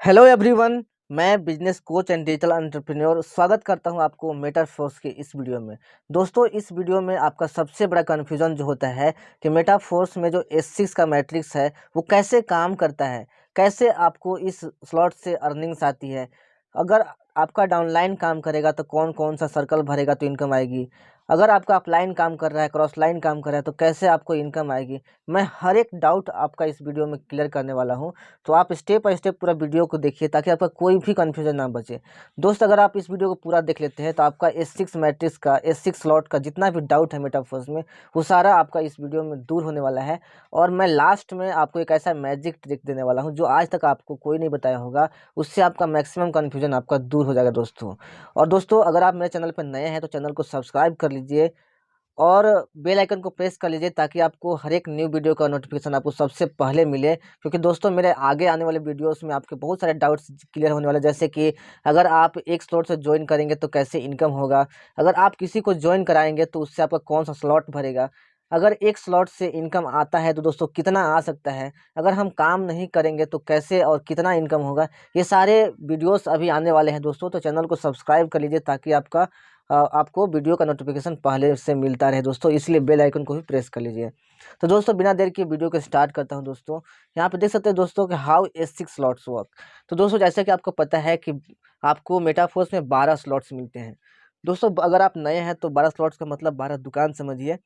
Hello everyone. मैं business coach and digital entrepreneur स्वागत करता हूं आपको मेटाफोर्स के इस वीडियो में। दोस्तों, इस वीडियो में आपका सबसे बड़ा कन्फ्यूजन जो होता है कि मेटाफोर्स में जो S6 का मैट्रिक्स है वो कैसे काम करता है, कैसे आपको इस स्लॉट से अर्निंग्स आती है, अगर आपका डाउनलाइन काम करेगा तो कौन कौन सा सर्कल भरेगा तो इनकम आएगी, अगर आपका अपलाइन काम कर रहा है, क्रॉस लाइन काम कर रहा है तो कैसे आपको इनकम आएगी। मैं हर एक डाउट आपका इस वीडियो में क्लियर करने वाला हूँ। तो आप स्टेप बाय स्टेप पूरा वीडियो को देखिए ताकि आपका कोई भी कन्फ्यूजन ना बचे। दोस्त, अगर आप इस वीडियो को पूरा देख लेते हैं तो आपका S6 मैट्रिक्स का, S6 स्लॉट का जितना भी डाउट है मेटाफोर्स में, वो सारा आपका इस वीडियो में दूर होने वाला है। और मैं लास्ट में आपको एक ऐसा मैजिक ट्रिक देने वाला हूँ जो आज तक आपको कोई नहीं बताया होगा। उससे आपका मैक्सिमम कन्फ्यूजन आपका दूर हो जाएगा दोस्तों। और दोस्तों, अगर आप मेरे चैनल पर नए हैं तो चैनल को सब्सक्राइब कर लीजिए और बेल आइकन को प्रेस कर लीजिए ताकि आपको हर एक न्यू वीडियो का नोटिफिकेशन आपको सबसे पहले मिले। क्योंकि दोस्तों, मेरे आगे आने वाले वीडियोस में आपके बहुत सारे डाउट्स क्लियर होने वाले, जैसे कि अगर आप एक स्लॉट से ज्वाइन करेंगे तो कैसे इनकम होगा, अगर आप किसी को ज्वाइन कराएंगे तो उससे आपका कौन सा स्लॉट भरेगा, अगर एक स्लॉट से इनकम आता है तो दोस्तों कितना आ सकता है, अगर हम काम नहीं करेंगे तो कैसे और कितना इनकम होगा। ये सारे वीडियोस अभी आने वाले हैं दोस्तों, तो चैनल को सब्सक्राइब कर लीजिए ताकि आपको वीडियो का नोटिफिकेशन पहले से मिलता रहे दोस्तों। इसलिए बेल आइकन को भी प्रेस कर लीजिए। तो दोस्तों, बिना देर के वीडियो को स्टार्ट करता हूं। दोस्तों, यहाँ पे देख सकते हैं दोस्तों कि हाउ S6 स्लॉट्स वर्क। तो दोस्तों, जैसे कि आपको पता है कि आपको मेटाफोर्स में 12 स्लॉट्स मिलते हैं। दोस्तों, अगर आप नए हैं तो 12 स्लॉट्स का मतलब 12 दुकान समझिए।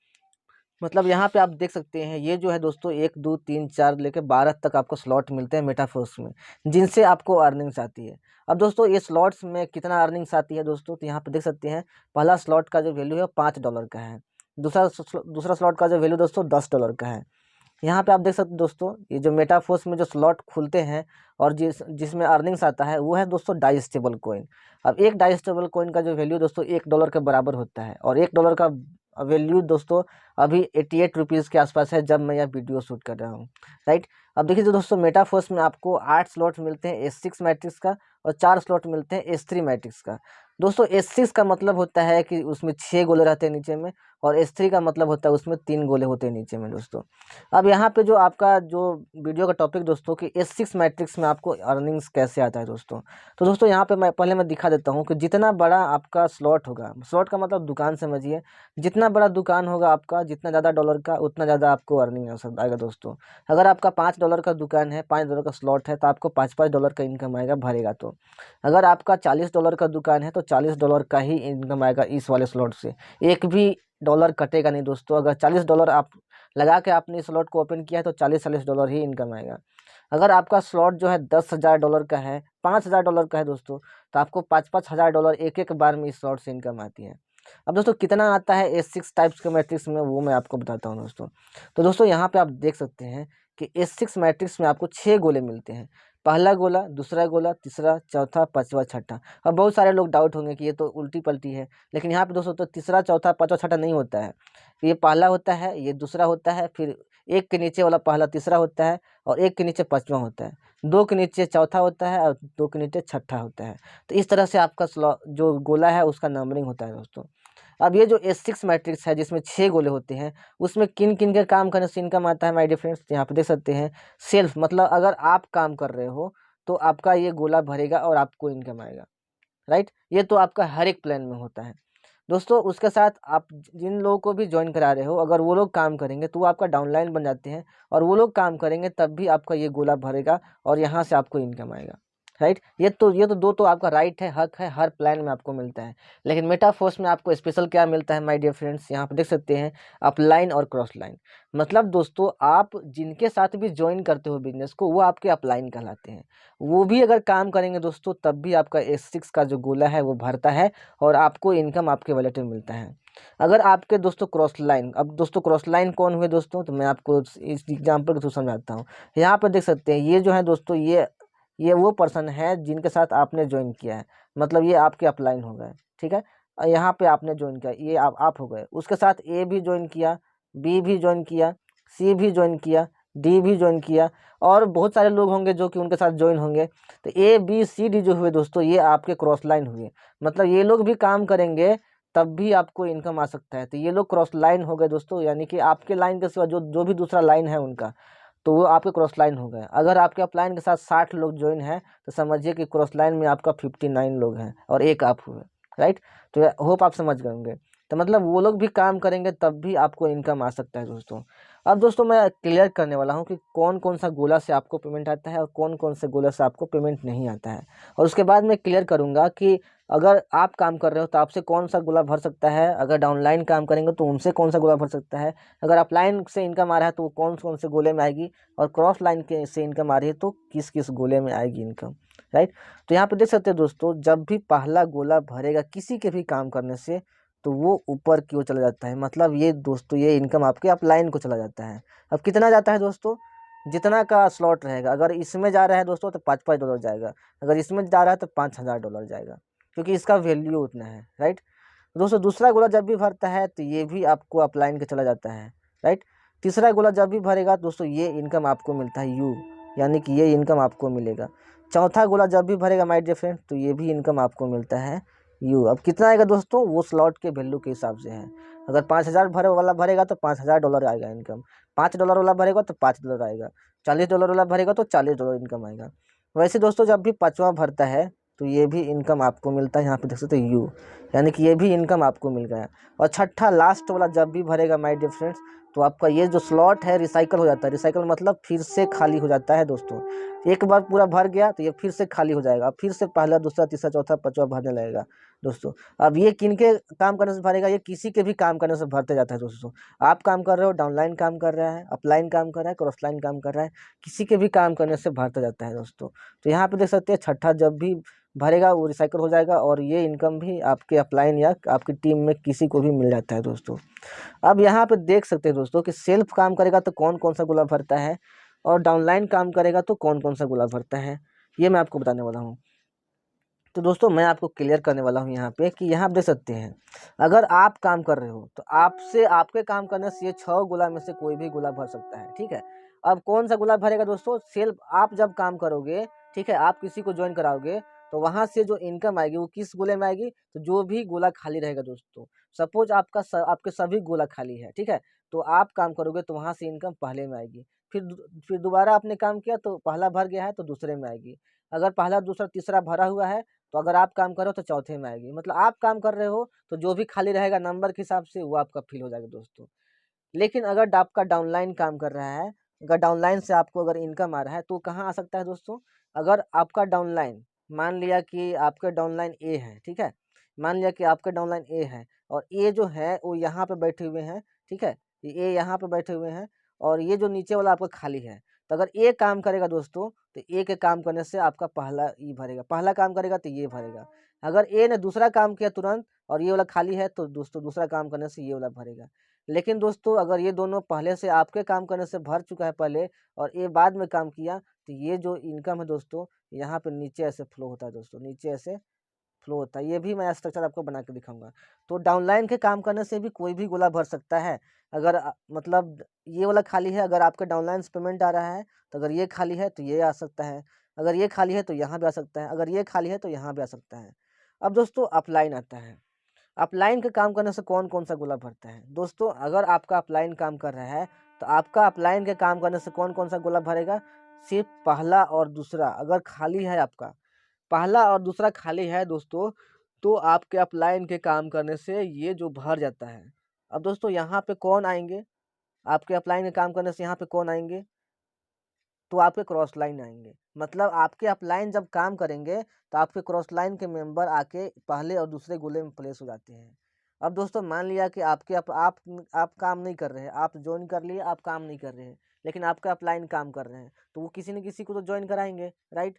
मतलब यहाँ पे आप देख सकते हैं, ये जो है दोस्तों 1 2 3 4 लेके 12 तक आपको स्लॉट मिलते हैं मेटाफोर्स में, जिनसे आपको अर्निंग्स आती है। अब दोस्तों, ये स्लॉट्स में कितना अर्निंग्स आती है दोस्तों, तो यहाँ पे देख सकते हैं पहला स्लॉट का जो वैल्यू है $5 का है। दूसरा स्लॉट का जो वैल्यू दोस्तों $10 का है। यहाँ पे आप देख सकते हैं दोस्तों, ये जो मेटाफोर्स में जो स्लॉट खुलते हैं और जिसमें अर्निंग्स आता है वो है दोस्तों डाई स्टेबल कॉइन। अब एक डाई स्टेबल कॉइन का जो वैल्यू दोस्तों $1 के बराबर होता है, और $1 का वैल्यू दोस्तों अभी 88 रुपीज़ के आसपास है जब मैं यह वीडियो शूट कर रहा हूँ, राइट। अब देखिए दोस्तों, मेटाफोर्स में आपको 8 स्लॉट मिलते हैं S6 मैट्रिक्स का, और 4 स्लॉट मिलते हैं S3 मैट्रिक्स का। दोस्तों, S6 का मतलब होता है कि उसमें 6 गोले रहते हैं नीचे में, और S3 का मतलब होता है उसमें 3 गोले होते हैं नीचे में दोस्तों। अब यहाँ पे जो आपका जो वीडियो का टॉपिक दोस्तों कि S6 मैट्रिक्स में आपको अर्निंग्स कैसे आता है दोस्तों। तो दोस्तों, यहाँ पे मैं दिखा देता हूँ कि जितना बड़ा आपका स्लॉट होगा, स्लॉट का मतलब दुकान समझिए, जितना बड़ा दुकान होगा आपका, जितना ज़्यादा डॉलर का, उतना ज़्यादा आपको अर्निंग आएगा दोस्तों। अगर आपका $5 का दुकान है, $5 का स्लॉट है, तो आपको $5 का इनकम आएगा भरेगा तो। अगर आपका $40 का दुकान है तो $40 का ही इनकम आएगा इस वाले स्लॉट से, एक भी डॉलर कटेगा नहीं दोस्तों। अगर $40 आप लगा के आपने इस स्लॉट को ओपन किया है तो $40 ही इनकम आएगा। अगर आपका स्लॉट जो है $10,000 का है, $5,000 का है दोस्तों, तो आपको $5,000 एक एक बार में इस स्लॉट से इनकम आती है। अब दोस्तों, कितना आता है S6 टाइप्स के मैट्रिक्स में, वो मैं आपको बताता हूँ दोस्तों। तो दोस्तों, यहाँ पे आप देख सकते हैं कि S6 मैट्रिक्स में आपको 6 गोले मिलते हैं। पहला गोला, दूसरा गोला, तीसरा, चौथा, पांचवा, छठा। अब बहुत सारे लोग डाउट होंगे कि ये तो उल्टी पलटी है, लेकिन यहाँ पे दोस्तों तो तीसरा, चौथा, पांचवा, छठा नहीं होता है। ये पहला होता है, ये दूसरा होता है, फिर एक के नीचे वाला पहला तीसरा होता है, और एक के नीचे पांचवा होता है, दो के नीचे चौथा होता है, और दो के नीचे छठा होता है। तो इस तरह से आपका जो गोला है उसका नंबरिंग होता है दोस्तों। अब ये जो S6 मैट्रिक्स है जिसमें 6 गोले होते हैं, उसमें किन किन के काम करने से इनकम आता है माय डियर फ्रेंड्स, यहाँ पे देख सकते हैं। सेल्फ मतलब अगर आप काम कर रहे हो तो आपका ये गोला भरेगा और आपको इनकम आएगा, राइट। ये तो आपका हर एक प्लान में होता है दोस्तों। उसके साथ आप जिन लोगों को भी ज्वाइन करा रहे हो, अगर वो लोग काम करेंगे तो वो आपका डाउनलाइन बन जाते हैं, और वो लोग काम करेंगे तब भी आपका ये गोला भरेगा और यहाँ से आपको इनकम आएगा, राइट। ये तो दो तो आपका राइट है, हक है, हर प्लान में आपको मिलता है। लेकिन मेटाफोर्स में आपको स्पेशल क्या मिलता है माय डियर फ्रेंड्स, यहाँ पे देख सकते हैं अपलाइन और क्रॉस लाइन। मतलब दोस्तों, आप जिनके साथ भी ज्वाइन करते हो बिजनेस को, वो आपके अपलाइन कहलाते हैं। वो भी अगर काम करेंगे दोस्तों तब भी आपका S6 का जो गोला है वो भरता है, और आपको इनकम आपके वॉलेट में मिलता है। अगर आपके दोस्तों क्रॉस लाइन, अब दोस्तों क्रॉस लाइन कौन हुए दोस्तों, तो मैं आपको इस एग्जाम्पल के थ्रू समझाता हूँ। यहाँ पर देख सकते हैं, ये जो है दोस्तों, ये वो पर्सन है जिनके साथ आपने ज्वाइन किया है, मतलब ये आपके अपलाइन हो गए, ठीक है। और यहाँ पे आपने ज्वाइन किया, ये आप हो गए। उसके साथ A भी ज्वाइन किया, B भी ज्वाइन किया, C भी ज्वाइन किया, D भी ज्वाइन किया, और बहुत सारे लोग होंगे जो कि उनके साथ ज्वाइन होंगे। तो A B C D जो हुए दोस्तों, ये आपके क्रॉस लाइन हुए। मतलब ये लोग भी काम करेंगे तब भी आपको इनकम आ सकता है। तो ये लोग क्रॉस लाइन हो गए दोस्तों, यानी कि आपके लाइन के सिवा जो जो भी दूसरा लाइन है उनका, तो वो आपके क्रॉस लाइन हो गए। अगर आपके अपलाइन के साथ 60 लोग ज्वाइन है तो समझिए कि क्रॉस लाइन में आपका 59 लोग हैं और एक आप हुए, राइट। तो होप आप समझ गए होंगे। तो मतलब वो लोग भी काम करेंगे तब भी आपको इनकम आ सकता है दोस्तों। अब दोस्तों मैं क्लियर करने वाला हूँ कि कौन कौन सा गोला से आपको पेमेंट आता है और कौन कौन से गोला से आपको पेमेंट नहीं आता है, और उसके बाद मैं क्लियर करूँगा कि अगर आप काम कर रहे हो तो आपसे कौन सा गोला भर सकता है, अगर डाउनलाइन काम करेंगे तो उनसे कौन सा गोला भर सकता है, अगर अपलाइन से इनकम आ रहा है तो वो कौन कौन से गोले में आएगी, और क्रॉस लाइन के से इनकम आ रही है तो किस किस गोले में आएगी इनकम, राइट। तो यहाँ पे देख सकते हैं दोस्तों, जब भी पहला गोला भरेगा किसी के भी काम करने से तो वो ऊपर की ओर चला जाता है। मतलब ये दोस्तों ये इनकम आपके अपलाइन को चला जाता है। अब कितना जाता है दोस्तों, जितना का स्लॉट रहेगा। अगर इसमें जा रहा है दोस्तों तो $5 जाएगा, अगर इसमें जा रहा है तो $5000 जाएगा, क्योंकि इसका वैल्यू उतना है, राइट। दोस्तों दूसरा गोला जब भी भरता है तो ये भी आपको अपलाइन के चला जाता है, राइट। तीसरा गोला जब भी भरेगा दोस्तों ये इनकम आपको मिलता है यू, यानी कि ये इनकम आपको मिलेगा। चौथा गोला जब भी भरेगा माय डियर फ्रेंड तो ये भी इनकम आपको मिलता है यू। अब कितना आएगा दोस्तों, वो स्लॉट के वैल्यू के हिसाब से है। अगर 5000 भरे वाला भरेगा तो $5000 आएगा इनकम, $5 वाला भरेगा तो $5 आएगा, $40 वाला भरेगा तो $40 इनकम आएगा। वैसे दोस्तों जब भी पाँचवा भरता है तो ये भी इनकम आपको मिलता है, यहाँ पे देख सकते हैं यू, यानी कि ये भी इनकम आपको मिल गया। और छठा लास्ट वाला जब भी भरेगा माय डियर फ्रेंड्स तो आपका ये जो स्लॉट है रिसाइकल हो जाता है। रिसाइकल मतलब फिर से खाली हो जाता है दोस्तों। एक बार पूरा भर गया तो ये फिर से खाली हो जाएगा, फिर से पहला दूसरा तीसरा चौथा पांचवा भरने लगेगा दोस्तों। अब ये किनके काम करने से भरेगा, ये किसी के भी काम करने से भरते जाता है दोस्तों। आप काम कर रहे हो, डाउनलाइन काम कर रहा है, अपलाइन काम कर रहा है, क्रॉस लाइन काम कर रहा है, किसी के भी काम करने से भरता जाता है दोस्तों। तो यहाँ पे देख सकते हैं छठा जब भी भरेगा वो रिसाइकल हो जाएगा और ये इनकम भी आपके अपलाइन या आपकी टीम में किसी को भी मिल जाता है दोस्तों। अब यहाँ पे देख सकते हैं दोस्तों कि सेल्फ काम करेगा तो कौन कौन सा गोला भरता है और डाउनलाइन काम करेगा तो कौन कौन सा गोला भरता है, ये मैं आपको बताने वाला हूँ। तो दोस्तों मैं आपको क्लियर करने वाला हूँ यहाँ पे कि यहाँ आप देख सकते हैं, अगर आप काम कर रहे हो तो आपसे आपके काम करने से ये 6 गोला में से कोई भी गोला भर सकता है, ठीक है। अब कौन सा गोला भरेगा दोस्तों, सेल्फ आप जब काम करोगे, ठीक है, आप किसी को ज्वाइन कराओगे तो वहां से जो इनकम आएगी वो किस गोले में आएगी, तो जो भी गोला खाली रहेगा दोस्तों, सपोज आपके सभी गोला खाली है, ठीक है, तो आप काम करोगे तो वहां से इनकम पहले में आएगी। फिर दोबारा आपने काम किया तो पहला भर गया है तो दूसरे में आएगी। अगर पहला दूसरा तीसरा भरा हुआ है तो अगर आप काम करो तो चौथे में आएगी। मतलब आप काम कर रहे हो तो जो भी खाली रहेगा नंबर के हिसाब से वो आपका फिल हो जाएगा दोस्तों। लेकिन अगर आपका डाउनलाइन काम कर रहा है, अगर डाउनलाइन से आपको अगर इनकम आ रहा है तो कहाँ आ सकता है दोस्तों, अगर आपका डाउनलाइन मान लिया कि आपके डाउनलाइन ए है, ठीक है, मान लिया कि आपके डाउनलाइन ए है और ए जो है वो यहाँ पे बैठे हुए हैं, ठीक है, ए यहाँ पे बैठे हुए हैं और ये जो नीचे वाला आपका खाली है। तो अगर ए काम करेगा दोस्तों तो ए के काम करने से आपका पहला ई भरेगा, पहला काम करेगा तो ये भरेगा। अगर ए ने दूसरा काम किया तुरंत और ये वाला खाली है तो दोस्तों दूसरा काम करने से ये वाला भरेगा। लेकिन दोस्तों अगर ये दोनों पहले से आपके काम करने से भर चुका है पहले और ये बाद में काम किया तो ये जो इनकम है दोस्तों यहाँ पे नीचे ऐसे फ्लो होता है दोस्तों, नीचे ऐसे फ्लो होता है। ये भी मैं स्ट्रक्चर आपको बना के दिखाऊंगा। तो डाउनलाइन के काम करने से भी कोई भी गोला भर सकता है। अगर मतलब ये वाला खाली है, अगर आपके डाउनलाइन से पेमेंट आ रहा है तो अगर ये खाली है तो ये आ सकता है, अगर ये खाली है तो यहाँ भी आ सकता है, अगर ये खाली है तो यहाँ भी आ सकता है। अब दोस्तों अपलाइन आता है। अपलाइन के काम करने से कौन कौन सा गोला भरता है दोस्तों, अगर आपका अपलाइन काम कर रहा है तो आपका अपलाइन के काम करने से कौन कौन सा गोला भरेगा, सिर्फ पहला और दूसरा अगर खाली है, आपका पहला और दूसरा खाली है दोस्तों, तो आपके अपलाइन के काम करने से ये जो भर जाता है। अब दोस्तों यहाँ पे कौन आएंगे, आपके अपलाइन के काम करने से यहाँ पे कौन आएंगे, तो आपके क्रॉस लाइन आएंगे। मतलब आपके अपलाइन जब काम करेंगे तो आपके क्रॉस लाइन के मेंबर आके पहले और दूसरे गोले में प्लेस हो जाते हैं। अब दोस्तों मान लिया कि आप काम नहीं कर रहे हैं, आप ज्वाइन कर लिए, आप काम नहीं कर रहे हैं, लेकिन आपका अपलाइन काम कर रहे हैं तो वो किसी न किसी को तो ज्वाइन कराएंगे, राइट।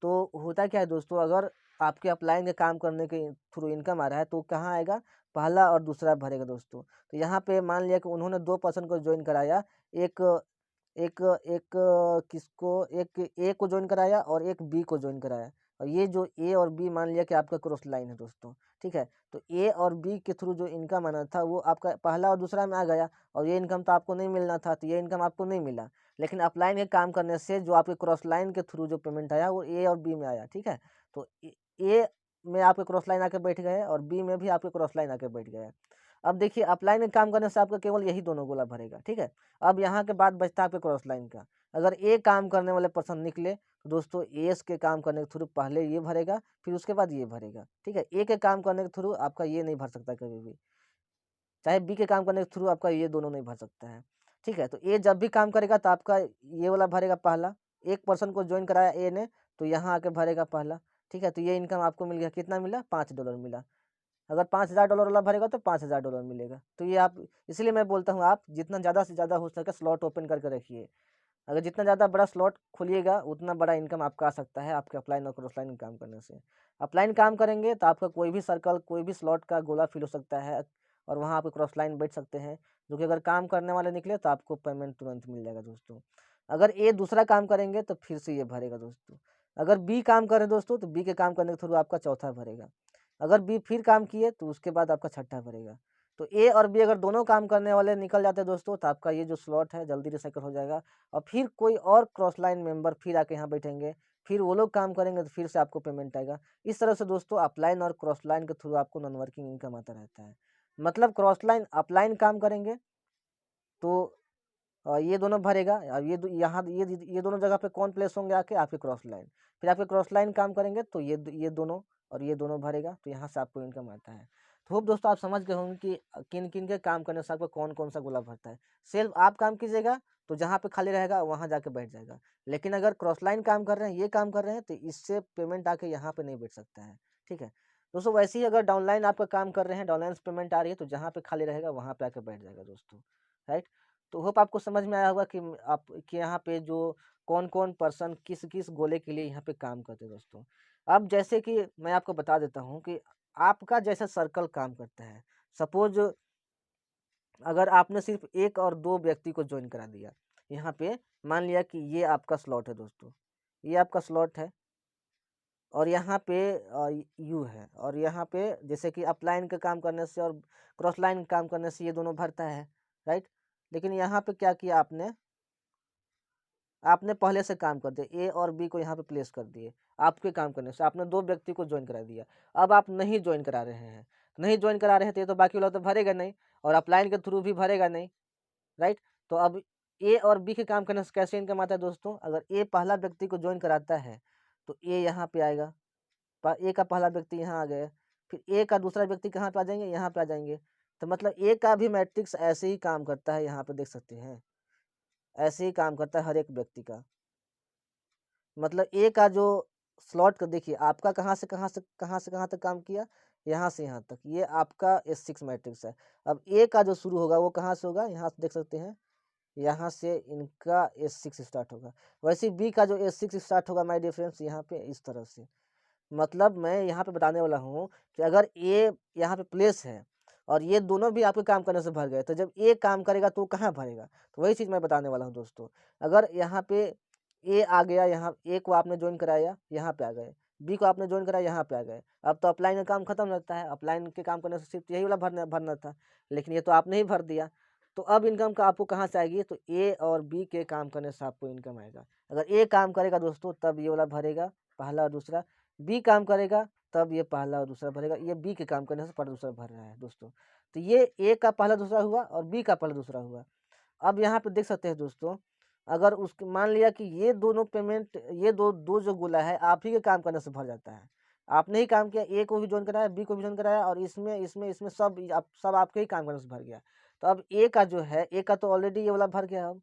तो होता क्या है दोस्तों, अगर आपके अपलाइन के काम करने के थ्रू इनकम आ रहा है तो कहाँ आएगा, पहला और दूसरा भरेगा दोस्तों। तो यहाँ पे मान लिया कि उन्होंने 2 पर्सन को ज्वाइन कराया, एक एक एक किसको, एक ए को ज्वाइन कराया और एक बी को ज्वाइन कराया, और ये जो ए और बी मान लिया कि आपका क्रॉस लाइन है दोस्तों, ठीक है। तो ए और बी के थ्रू जो इनकम आना था वो आपका पहला और दूसरा में आ गया और ये इनकम तो आपको नहीं मिलना था, तो ये इनकम आपको नहीं मिला। लेकिन अपलाइन के काम करने से जो आपके क्रॉस लाइन के थ्रू जो पेमेंट आया वो ए और बी में आया, ठीक है। तो ए में आपके क्रॉस लाइन आके बैठ गए और बी में भी आपके क्रॉस लाइन आके बैठ गए। अब देखिए अपलाइन में काम करने से आपका केवल यही दोनों गोला भरेगा, ठीक है। अब यहाँ के बाद बचता है आपके क्रॉस लाइन का। अगर ए काम करने वाले पर्सन निकले तो दोस्तों एस के काम करने के थ्रू पहले ये भरेगा, फिर उसके बाद ये भरेगा। ठीक है, ए के काम करने के थ्रू आपका ये नहीं भर सकता कभी भी, चाहे बी के काम करने के थ्रू आपका ये दोनों नहीं भर सकता है। ठीक है, तो ए जब भी काम करेगा तो आपका ये वाला भरेगा पहला, एक पर्सन को ज्वाइन कराया ए ने तो यहाँ आके भरेगा पहला। ठीक है, तो ये इनकम आपको मिल गया, कितना मिला, $5 मिला। अगर $5000 वाला भरेगा तो $5000 मिलेगा। तो ये आप, इसलिए मैं बोलता हूँ आप जितना ज़्यादा से ज़्यादा हो सके स्लॉट ओपन करके रखिए। अगर जितना ज़्यादा बड़ा स्लॉट खोलिएगा उतना बड़ा इनकम आपका आ सकता है आपके अपलाइन और क्रॉस लाइन काम करने से। अपलाइन काम करेंगे तो आपका कोई भी सर्कल, कोई भी स्लॉट का गोला फिल हो सकता है और वहाँ आप क्रॉस लाइन बैठ सकते हैं, जो कि अगर काम करने वाले निकले तो आपको पेमेंट तुरंत मिल जाएगा दोस्तों। अगर ए दूसरा काम करेंगे तो फिर से ये भरेगा दोस्तों। अगर बी काम करे दोस्तों तो बी के काम करने के थ्रू आपका चौथा भरेगा। अगर बी फिर काम किए तो उसके बाद आपका छठा भरेगा। तो ए और बी अगर दोनों काम करने वाले निकल जाते हैं दोस्तों तो आपका ये जो स्लॉट है जल्दी रिसाइकल हो जाएगा और फिर कोई और क्रॉस लाइन मेंबर फिर आके यहाँ बैठेंगे, फिर वो लोग काम करेंगे तो फिर से आपको पेमेंट आएगा। इस तरह से दोस्तों अपलाइन और क्रॉस लाइन के थ्रू आपको नॉन वर्किंग इनकम आता रहता है। मतलब क्रॉस लाइन अपलाइन काम करेंगे तो ये दोनों भरेगा और यहाँ ये दोनों जगह पे कौन प्लेस होंगे आके, आपके क्रॉस लाइन। फिर आपके क्रॉस लाइन काम करेंगे तो ये दोनों और ये दोनों भरेगा, तो यहाँ से आपको इनकम आता है। तो होप दोस्तों आप समझ गए होंगे कि किन किन के काम करने से आपको कौन कौन सा गोला भरता है। सेल्फ आप काम कीजिएगा तो जहाँ पे खाली रहेगा वहाँ जाके बैठ जाएगा, लेकिन अगर क्रॉस लाइन काम कर रहे हैं, ये काम कर रहे हैं तो इससे पेमेंट आके यहाँ पे नहीं बैठ सकता है। ठीक है दोस्तों, वैसे ही अगर डाउनलाइन आपका काम कर रहे हैं, डाउनलाइन से पेमेंट आ रही है तो जहाँ पे खाली रहेगा वहाँ पे आके बैठ जाएगा दोस्तों। राइट, तो होप आपको समझ में आया होगा कि आप कि यहाँ पे जो कौन कौन पर्सन किस किस गोले के लिए यहाँ पे काम करते हैं दोस्तों। अब जैसे कि मैं आपको बता देता हूँ कि आपका जैसा सर्कल काम करता है। सपोज अगर आपने सिर्फ एक और दो व्यक्ति को ज्वाइन करा दिया, यहाँ पे मान लिया कि ये आपका स्लॉट है दोस्तों, ये आपका स्लॉट है और यहाँ पे यू है और यहाँ पे जैसे कि अपलाइन का काम करने से और क्रॉस लाइन काम करने से ये दोनों भरता है। राइट, लेकिन यहाँ पे क्या किया आपने, आपने पहले से काम कर दिया, ए और बी को यहाँ पे प्लेस कर दिए। आपके काम करने से आपने दो व्यक्ति को ज्वाइन करा दिया। अब आप नहीं ज्वाइन करा रहे हैं, नहीं ज्वाइन करा रहे हैं तो ये तो बाकी वाला तो भरेगा नहीं और अपलाइन के थ्रू भी भरेगा नहीं। राइट, तो अब ए और बी के काम करने से कैसे इनकम आता है दोस्तों, अगर ए पहला व्यक्ति को ज्वाइन कराता है तो ए यहाँ पे आएगा, ए का पहला व्यक्ति यहाँ आ गया, फिर ए का दूसरा व्यक्ति कहाँ पे आ जाएंगे, यहाँ पे आ जाएंगे। तो मतलब ए का भी मैट्रिक्स ऐसे ही काम करता है, यहाँ पे देख सकते हैं ऐसे ही काम करता है हर एक व्यक्ति का। मतलब ए का जो स्लॉट का देखिए आपका कहाँ से कहाँ तक काम किया, यहाँ से यहाँ तक, ये आपका S6 मैट्रिक्स है। अब ए का जो शुरू होगा वो कहाँ से होगा, यहाँ से देख सकते हैं, यहाँ से इनका S6 स्टार्ट होगा। वैसे बी का जो S6 स्टार्ट होगा माय डियर फ्रेंड्स यहाँ पे इस तरह से। मतलब मैं यहाँ पे बताने वाला हूँ कि अगर ए यहाँ पे प्लेस है और ये दोनों भी आपके काम करने से भर गए, तो जब ए काम करेगा तो कहाँ भरेगा, तो वही चीज़ मैं बताने वाला हूँ दोस्तों। अगर यहाँ पे ए आ गया, यहाँ ए को आपने ज्वाइन कराया, यहाँ पे आ गए, बी को आपने ज्वाइन कराया, यहाँ पे आ गए, अब तो अपलाइन का काम खत्म रहता है। अपलाइन के काम करने से सिर्फ यही वाला भरना था, लेकिन ये तो आपने ही भर दिया। तो अब इनकम का आपको कहाँ से आएगी, तो ए और बी के काम करने से आपको इनकम आएगा। अगर ए काम करेगा दोस्तों तब ये वाला भरेगा, पहला और दूसरा। बी काम करेगा तब ये पहला और दूसरा भरेगा। ये बी के काम करने से पहला दूसरा भर रहा है दोस्तों। तो ये ए का पहला दूसरा हुआ और बी का पहला दूसरा हुआ। अब यहाँ पे देख सकते हैं दोस्तों, अगर उसके मान लिया कि ये दोनों पेमेंट, ये दो जो गोला है आप ही के काम करने से भर जाता है। आपने ही काम किया, ए को भी ज्वाइन कराया, बी को भी ज्वाइन कराया और इसमें इसमें इसमें सब आपके ही काम करने से भर गया। तो अब ए का जो है, ए का तो ऑलरेडी ये वाला भर गया। अब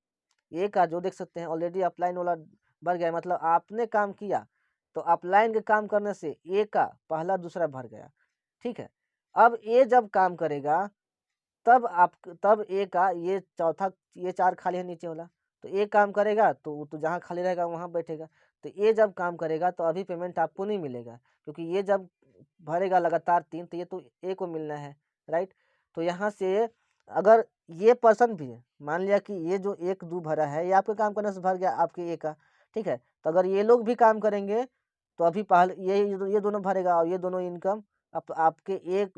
ए का जो देख सकते हैं ऑलरेडी अपलाइन वाला भर गया, मतलब आपने काम किया तो अपलाइन के काम करने से ए का पहला दूसरा भर गया। ठीक है, अब ए जब काम करेगा तब ए का ये चौथा, ये चार खाली है नीचे वाला, तो ए काम करेगा तो जहाँ खाली रहेगा वहाँ बैठेगा। तो ए जब काम करेगा तो अभी पेमेंट आपको नहीं मिलेगा, क्योंकि ये जब भरेगा लगातार 3 तो ये तो ए को मिलना है। राइट, तो यहाँ से अगर ये पर्सन भी है, मान लिया कि ये जो 1 2 भरा है ये आपके काम करने से भर गया आपके ए का। ठीक है, तो अगर ये लोग भी काम करेंगे तो अभी पहले ये दोनों भरेगा और ये दोनों इनकम आपके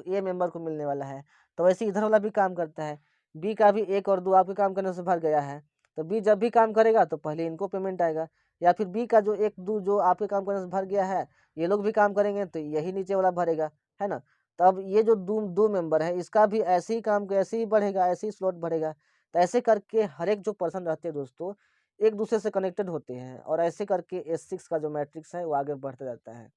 ए मेंबर को मिलने वाला है। तो वैसे इधर वाला भी काम करता है, बी का भी 1 और 2 आपके काम करने से भर गया है, तो बी जब भी काम करेगा तो पहले इनको पेमेंट आएगा। या फिर बी का जो 1 2 जो आपके काम करने से भर गया है, ये लोग भी काम करेंगे तो यही नीचे वाला भरेगा, है ना। तो अब ये जो दो मेंबर है इसका भी ऐसे ही काम, ऐसे ही बढ़ेगा, ऐसे ही स्लॉट बढ़ेगा। तो ऐसे करके हर एक जो पर्सन रहते हैं दोस्तों, एक दूसरे से कनेक्टेड होते हैं और ऐसे करके S6 का जो मैट्रिक्स है वो आगे बढ़ता जाता है।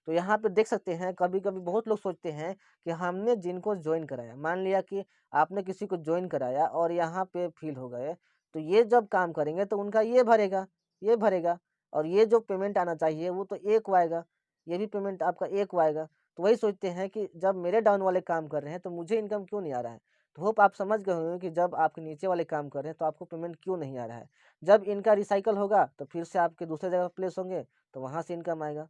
तो यहाँ पे देख सकते हैं कभी-कभी बहुत लोग सोचते हैं कि हमने जिनको जॉइन कराया, मान लिया कि आपने किसी को जॉइन कराया और यहाँ पे फ़ेल हो गए, तो ये जब काम करेंगे तो उनका ये भरेगा और ये जो पेमेंट आना चाहिए वो तो 1 को आएगा, ये भी पेमेंट आपका 1 को आएगा। तो वही सोचते हैं कि जब मेरे डाउन वाले काम कर रहे हैं तो मुझे इनकम क्यों नहीं आ रहा है? तो होप आप समझ गए होंगे कि जब आपके नीचे वाले काम कर रहे हैं तो आपको पेमेंट क्यों नहीं आ रहा है। जब इनका रिसाइकल होगा तो फिर से आपके दूसरे जगह प्लेस होंगे, तो वहाँ से इनकम आएगा।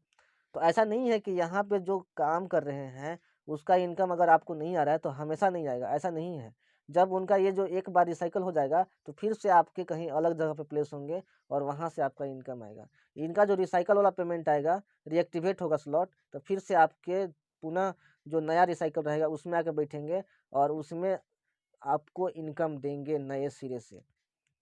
तो ऐसा नहीं है कि यहाँ पे जो काम कर रहे हैं, उसका इनकम अगर आपको नहीं आ रहा है तो हमेशा नहीं आएगा, ऐसा नहीं है। जब उनका ये जो एक बार रिसाइकिल हो जाएगा, तो फिर से आपके कहीं अलग जगह पे प्लेस होंगे और वहाँ से आपका इनकम आएगा। इनका जो रिसाइकिल वाला पेमेंट आएगा, रीएक्टिवेट होगा स्लॉट, तो फिर से आपके पुनः जो नया रिसाइकिल रहेगा उसमें आके बैठेंगे और उसमें आपको इनकम देंगे नए सिरे से।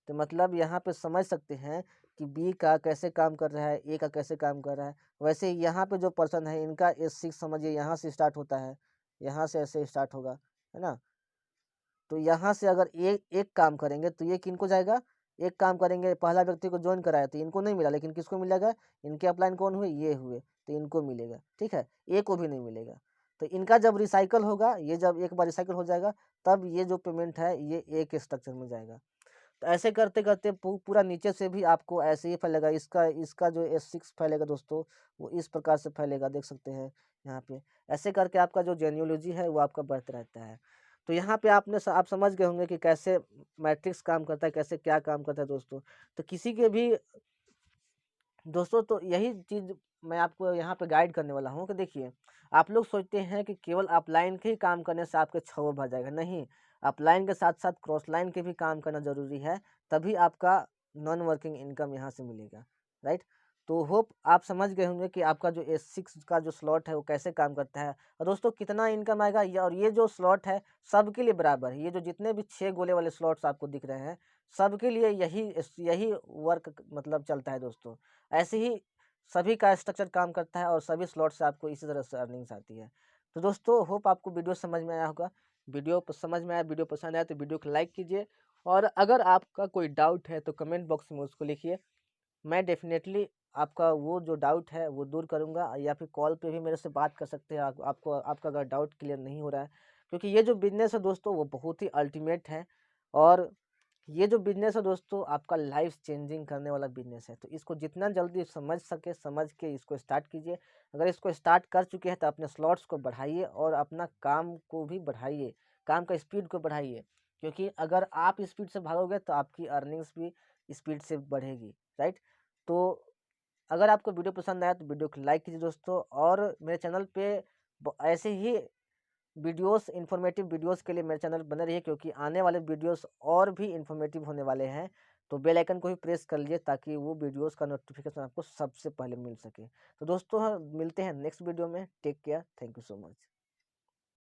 तो मतलब यहाँ पे समझ सकते हैं कि बी का कैसे काम कर रहा है, ए का कैसे काम कर रहा है। वैसे ही यहाँ पे जो पर्सन है इनका S6 समझिए यहाँ से स्टार्ट होता है, यहाँ से ऐसे स्टार्ट होगा, है ना? तो यहाँ से अगर ए एक काम करेंगे तो ये किनको जाएगा? एक काम करेंगे, पहला व्यक्ति को जॉइन कराया तो इनको नहीं मिला, लेकिन किसको मिलेगा? इनके अपलाइन कौन हुए? ये हुए, तो इनको मिलेगा, ठीक है? ए को भी नहीं मिलेगा। तो इनका जब रिसाइकल होगा, ये जब एक बार रिसाइकल हो जाएगा, तब ये जो पेमेंट है ये ए के स्ट्रक्चर में जाएगा। तो ऐसे करते-करते पूरा नीचे से भी आपको ऐसे ही फैलेगा। इसका इसका जो S6 फैलेगा दोस्तों, वो इस प्रकार से फैलेगा, देख सकते हैं यहाँ पे। ऐसे करके आपका जो जेनियोलॉजी है वो आपका बढ़ता रहता है। तो यहाँ पे आप समझ गए होंगे कि कैसे मैट्रिक्स काम करता है, कैसे क्या काम करता है दोस्तों। तो किसी के भी दोस्तों तो यही चीज़ मैं आपको यहाँ पे गाइड करने वाला हूँ कि देखिए, आप लोग सोचते हैं कि केवल अपलाइन के ही काम करने से आपके 6 भर जाएगा, नहीं। अपलाइन के साथ-साथ क्रॉस लाइन के भी काम करना ज़रूरी है, तभी आपका नॉन वर्किंग इनकम यहाँ से मिलेगा, राइट? तो होप आप समझ गए होंगे कि आपका जो S6 का जो स्लॉट है वो कैसे काम करता है और दोस्तों कितना इनकम आएगा ये, और ये जो स्लॉट है सबके लिए बराबर है। ये जो जितने भी 6 गोले वाले स्लॉट्स आपको दिख रहे हैं, सबके लिए यही वर्क मतलब चलता है दोस्तों। ऐसे ही सभी का स्ट्रक्चर काम करता है और सभी स्लॉट से आपको इसी तरह से अर्निंग्स आती है। तो दोस्तों होप आपको वीडियो समझ में आया होगा। समझ में आया, वीडियो पसंद आया तो वीडियो को लाइक कीजिए और अगर आपका कोई डाउट है तो कमेंट बॉक्स में उसको लिखिए। मैं डेफ़िनेटली आपका वो जो डाउट है वो दूर करूँगा, या फिर कॉल पे भी मेरे से बात कर सकते हैं आपको आपका अगर डाउट क्लियर नहीं हो रहा है। क्योंकि ये जो बिज़नेस है दोस्तों वो बहुत ही अल्टीमेट है और ये जो बिज़नेस है दोस्तों आपका लाइफ़ चेंजिंग करने वाला बिज़नेस है। तो इसको जितना जल्दी समझ के इसको स्टार्ट कीजिए। अगर इसको स्टार्ट कर चुके हैं तो अपने स्लॉट्स को बढ़ाइए और अपना काम को भी बढ़ाइए, काम का स्पीड को बढ़ाइए। क्योंकि अगर आप स्पीड से भागोगे तो आपकी अर्निंग्स भी स्पीड से बढ़ेगी, राइट? तो अगर आपको वीडियो पसंद आया तो वीडियो को लाइक कीजिए दोस्तों, और मेरे चैनल पे ऐसे ही इन्फॉर्मेटिव वीडियोस के लिए मेरे चैनल बने रहिए, क्योंकि आने वाले वीडियोस और भी इन्फॉर्मेटिव होने वाले हैं। तो बेल आइकन को भी प्रेस कर लीजिए ताकि वो वीडियोस का नोटिफिकेशन आपको सबसे पहले मिल सके। तो दोस्तों मिलते हैं नेक्स्ट वीडियो में। Take care, thank you so much.